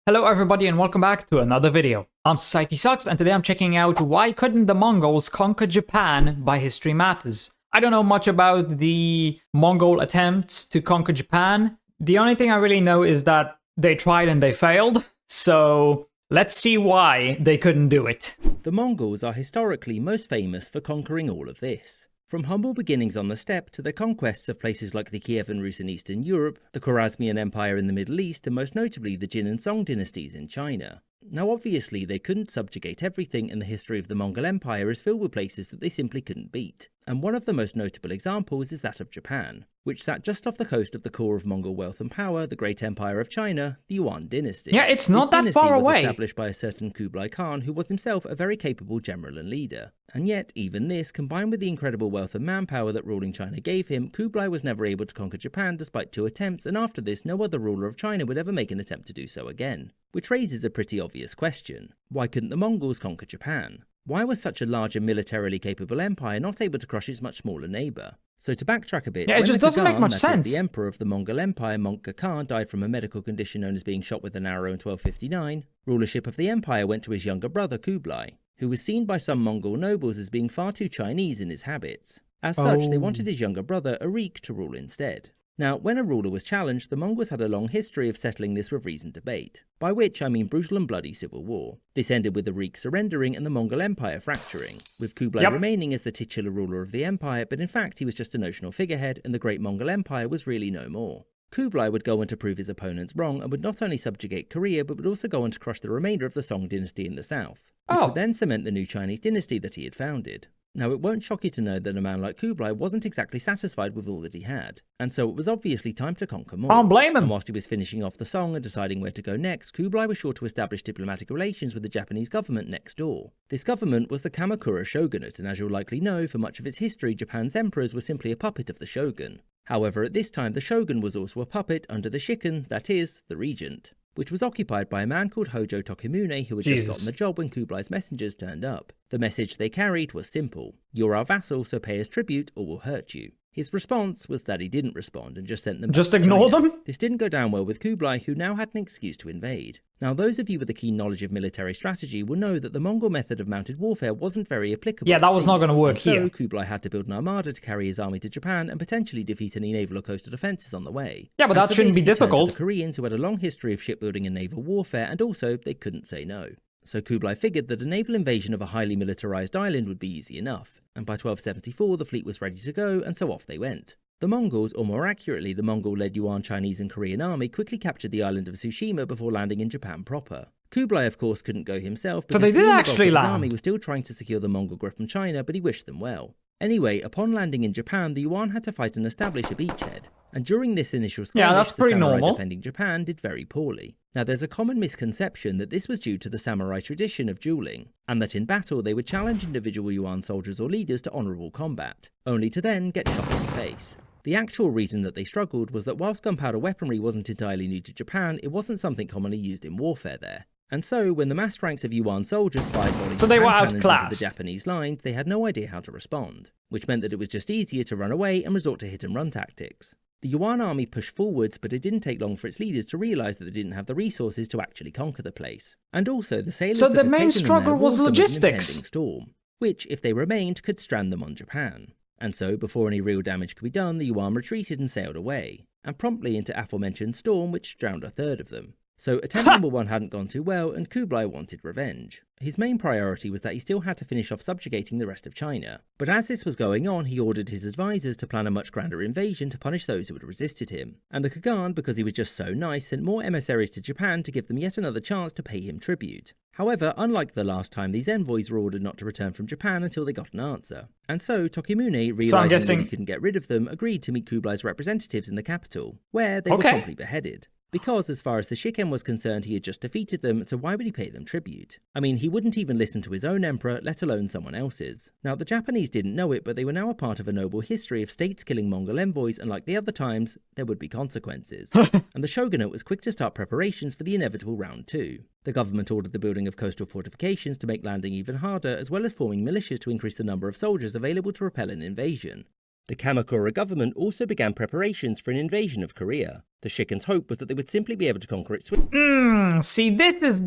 Hello everybody and welcome back to another video. I'm SocietySucks and today I'm checking out why couldn't the Mongols conquer Japan by history matters. I don't know much about the Mongol attempts to conquer Japan. The only thing I really know is that they tried and they failed. So let's see why they couldn't do it. The Mongols are historically most famous for conquering all of this. From humble beginnings on the steppe to their conquests of places like the Kievan Rus in Eastern Europe, the Khwarezmian Empire in the Middle East, and most notably the Jin and Song dynasties in China. Now obviously they couldn't subjugate everything, and the history of the Mongol Empire is filled with places that they simply couldn't beat. And one of the most notable examples is that of Japan, which sat just off the coast of the core of Mongol wealth and power, the Great Empire of China, the Yuan dynasty. Yeah, it's not that far away. This dynasty was established by a certain Kublai Khan, who was himself a very capable general and leader. And yet, even this, combined with the incredible wealth and manpower that ruling China gave him, Kublai was never able to conquer Japan despite 2 attempts, and after this no other ruler of China would ever make an attempt to do so again. Which raises a pretty obvious question. Why couldn't the Mongols conquer Japan? Why was such a large and militarily capable empire not able to crush its much smaller neighbour? So to backtrack a bit, yeah, it just doesn't make much sense. The emperor of the Mongol Empire, Mongke Khan, died from a medical condition known as being shot with an arrow in 1259, rulership of the empire went to his younger brother Kublai, who was seen by some Mongol nobles as being far too Chinese in his habits. As such, they wanted his younger brother Arik to rule instead. Now, when a ruler was challenged, the Mongols had a long history of settling this with reasoned debate, by which I mean brutal and bloody civil war. This ended with Arik surrendering and the Mongol Empire fracturing, with Kublai remaining as the titular ruler of the empire, but in fact he was just a notional figurehead and the Great Mongol Empire was really no more. Kublai would go on to prove his opponents wrong and would not only subjugate Korea, but would also go on to crush the remainder of the Song dynasty in the south, which would then cement the new Chinese dynasty that he had founded. Now, it won't shock you to know that a man like Kublai wasn't exactly satisfied with all that he had, and so it was obviously time to conquer more. Can't blame him. And whilst he was finishing off the Song and deciding where to go next, Kublai was sure to establish diplomatic relations with the Japanese government next door. This government was the Kamakura shogunate, and as you'll likely know, for much of its history, Japan's emperors were simply a puppet of the shogun. However, at this time, the shogun was also a puppet under the shikken, that is, the regent, which was occupied by a man called Hojo Tokimune, who had just gotten the job when Kublai's messengers turned up. The message they carried was simple: you're our vassal, so pay us tribute or we'll hurt you. His response was that he didn't respond and just sent them back Just to ignore China. them? This didn't go down well with Kublai, who now had an excuse to invade. Now, those of you with a keen knowledge of military strategy will know that the Mongol method of mounted warfare wasn't very applicable. Yeah, that was not going to work here. So Kublai had to build an armada to carry his army to Japan and potentially defeat any naval or coastal defences on the way. Yeah, but that shouldn't be difficult. The Koreans, who had a long history of shipbuilding and naval warfare, and also they couldn't say no. So Kublai figured that a naval invasion of a highly militarised island would be easy enough, and by 1274 the fleet was ready to go, and so off they went. The Mongols, or more accurately the Mongol-led Yuan Chinese and Korean army, quickly captured the island of Tsushima before landing in Japan proper. Kublai, of course, couldn't go himself, because so they did actually his land. army was still trying to secure the Mongol grip on China, but he wished them well. Anyway, upon landing in Japan, the Yuan had to fight and establish a beachhead, and during this initial skirmish, the samurai defending Japan did very poorly. Now, there's a common misconception that this was due to the samurai tradition of dueling, and that in battle they would challenge individual Yuan soldiers or leaders to honourable combat, only to then get shot in the face. The actual reason that they struggled was that whilst gunpowder weaponry wasn't entirely new to Japan, it wasn't something commonly used in warfare there. And so, when the massed ranks of Yuan soldiers fired volleys of hand cannons into the Japanese lines, they had no idea how to respond, which meant that it was just easier to run away and resort to hit-and-run tactics. The Yuan army pushed forwards, but it didn't take long for its leaders to realise that they didn't have the resources to actually conquer the place. And also, the sailors so the main struggle was logistics, an impending storm, which, if they remained, could strand them on Japan. And so, before any real damage could be done, the Yuan retreated and sailed away, and promptly into aforementioned storm, which drowned a third of them. So attempt number 1 hadn't gone too well, and Kublai wanted revenge. His main priority was that he still had to finish off subjugating the rest of China. But as this was going on, he ordered his advisors to plan a much grander invasion to punish those who had resisted him. And the Khagan, because he was just so nice, sent more emissaries to Japan to give them yet another chance to pay him tribute. However, unlike the last time, these envoys were ordered not to return from Japan until they got an answer. And so Tokimune, realising that he couldn't get rid of them, agreed to meet Kublai's representatives in the capital, where they were promptly beheaded. Because as far as the shikken was concerned, he had just defeated them, so why would he pay them tribute? I mean, he wouldn't even listen to his own emperor, let alone someone else's. Now, the Japanese didn't know it, but they were now a part of a noble history of states killing Mongol envoys, and like the other times, there would be consequences. And the shogunate was quick to start preparations for the inevitable round 2. The government ordered the building of coastal fortifications to make landing even harder, as well as forming militias to increase the number of soldiers available to repel an invasion. The Kamakura government also began preparations for an invasion of Korea. The Shikens' hope was that they would simply be able to conquer it swiftly. See, this is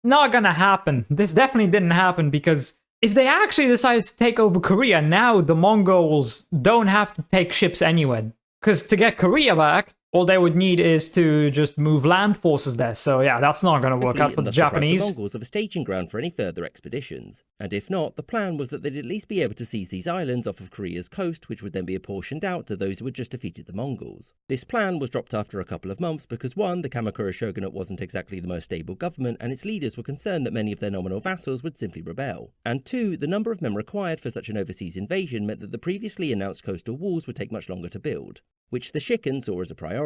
not gonna happen. This definitely didn't happen, because if they actually decided to take over Korea, now the Mongols don't have to take ships anywhere. Because to get Korea back, all they would need is to just move land forces there. So yeah, that's not going to work out for the Japanese. The Mongols of a staging ground for any further expeditions. And if not, the plan was that they'd at least be able to seize these islands off of Korea's coast, which would then be apportioned out to those who had just defeated the Mongols. This plan was dropped after a couple of months because 1, the Kamakura shogunate wasn't exactly the most stable government, and its leaders were concerned that many of their nominal vassals would simply rebel. And 2, the number of men required for such an overseas invasion meant that the previously announced coastal walls would take much longer to build, which the Shikens saw as a priority.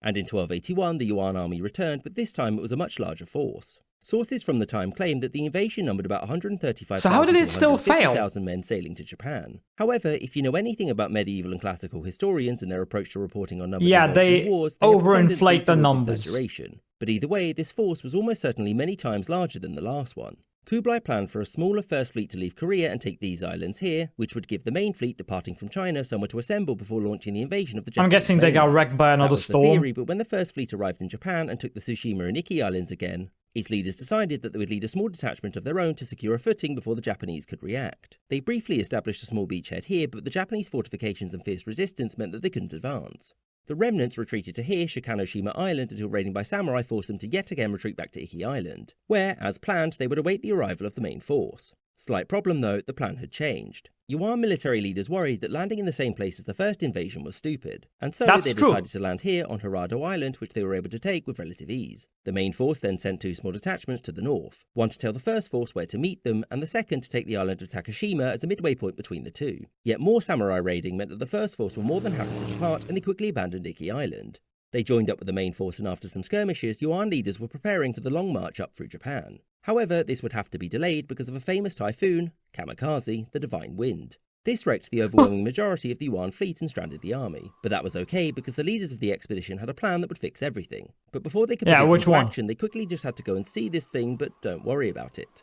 And in 1281, the Yuan army returned, but this time it was a much larger force. Sources from the time claim that the invasion numbered about 135,000 so how did it still fail? Men sailing to Japan. However, if you know anything about medieval and classical historians and their approach to reporting on numbers they wars, overinflate the numbers. Exaggeration. But either way, this force was almost certainly many times larger than the last one. Kublai planned for a smaller first fleet to leave Korea and take these islands here, which would give the main fleet departing from China somewhere to assemble before launching the invasion of the Japanese. I'm guessing they got wrecked by another storm. The theory, but when the first fleet arrived in Japan and took the Tsushima and Iki Islands again, its leaders decided that they would lead a small detachment of their own to secure a footing before the Japanese could react. They briefly established a small beachhead here, but the Japanese fortifications and fierce resistance meant that they couldn't advance. The remnants retreated to here, Shikanoshima Island, until raiding by samurai forced them to yet again retreat back to Iki Island, where, as planned, they would await the arrival of the main force. Slight problem though, the plan had changed. Yuan military leaders worried that landing in the same place as the first invasion was stupid, and so they decided to land here on Hirado Island, which they were able to take with relative ease. The main force then sent 2 small detachments to the north, one to tell the first force where to meet them, and the second to take the island of Takashima as a midway point between the two. Yet more samurai raiding meant that the first force were more than happy to depart, and they quickly abandoned Iki Island. They joined up with the main force, and after some skirmishes, Yuan leaders were preparing for the long march up through Japan. However, this would have to be delayed because of a famous typhoon, Kamikaze, the Divine Wind. This wrecked the overwhelming majority of the Yuan fleet and stranded the army. But that was okay because the leaders of the expedition had a plan that would fix everything. But before they could put it into action, they quickly just had to go and see this thing, but don't worry about it.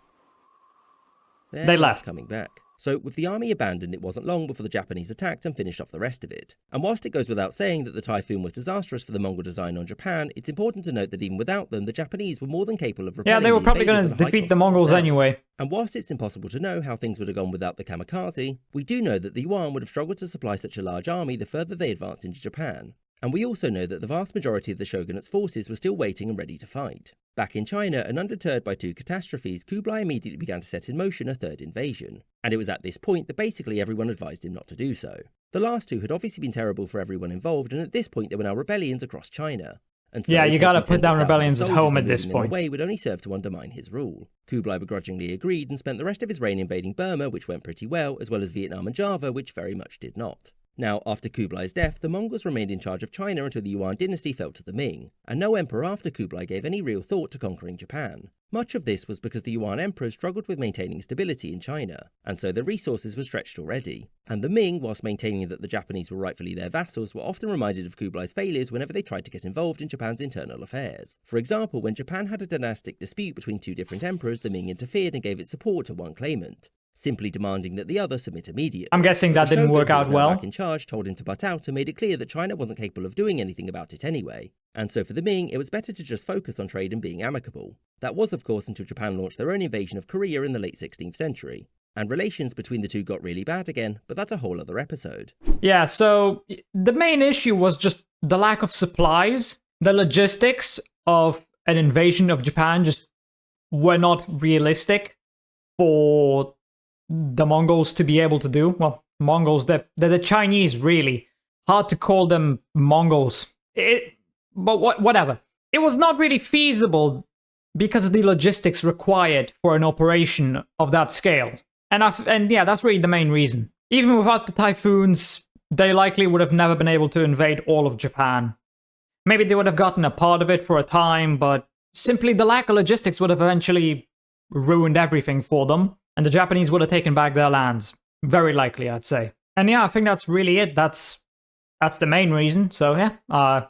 They left. Coming back. So, with the army abandoned, it wasn't long before the Japanese attacked and finished off the rest of it. And whilst it goes without saying that the typhoon was disastrous for the Mongol design on Japan, it's important to note that even without them, the Japanese were more than capable of repelling. Yeah, they were probably going to defeat the Mongols anyway. And whilst it's impossible to know how things would have gone without the Kamikaze, we do know that the Yuan would have struggled to supply such a large army the further they advanced into Japan. And we also know that the vast majority of the shogunate's forces were still waiting and ready to fight. Back in China, and undeterred by 2 catastrophes, Kublai immediately began to set in motion a third invasion. And it was at this point that basically everyone advised him not to do so. The last 2 had obviously been terrible for everyone involved, and at this point there were now rebellions across China. And so yeah, you gotta put down rebellions at home at this point. Way would only serve to undermine his rule. Kublai begrudgingly agreed and spent the rest of his reign invading Burma, which went pretty well, as well as Vietnam and Java, which very much did not. Now, after Kublai's death, the Mongols remained in charge of China until the Yuan dynasty fell to the Ming, and no emperor after Kublai gave any real thought to conquering Japan. Much of this was because the Yuan emperors struggled with maintaining stability in China, and so their resources were stretched already. And the Ming, whilst maintaining that the Japanese were rightfully their vassals, were often reminded of Kublai's failures whenever they tried to get involved in Japan's internal affairs. For example, when Japan had a dynastic dispute between 2 different emperors, the Ming interfered and gave its support to one claimant, simply demanding that the other submit immediately. I'm guessing that didn't work out well. Back in charge told him to butt out and made it clear that China wasn't capable of doing anything about it anyway. And so for the Ming, it was better to just focus on trade and being amicable. That was, of course, until Japan launched their own invasion of Korea in the late 16th century. And relations between the two got really bad again, but that's a whole other episode. Yeah, so the main issue was just the lack of supplies. The logistics of an invasion of Japan just were not realistic for the Mongols to be able to do. Well, Mongols, they're the Chinese, really. Hard to call them Mongols. But whatever. It was not really feasible because of the logistics required for an operation of that scale. And yeah, that's really the main reason. Even without the typhoons, they likely would have never been able to invade all of Japan. Maybe they would have gotten a part of it for a time, but simply the lack of logistics would have eventually ruined everything for them. And the Japanese would have taken back their lands. Very likely, I'd say. And yeah, I think that's really it. That's the main reason. So yeah, I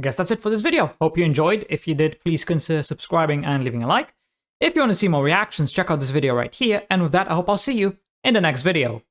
guess that's it for this video. Hope you enjoyed. If you did, please consider subscribing and leaving a like. If you want to see more reactions, check out this video right here. And with that, I hope I'll see you in the next video.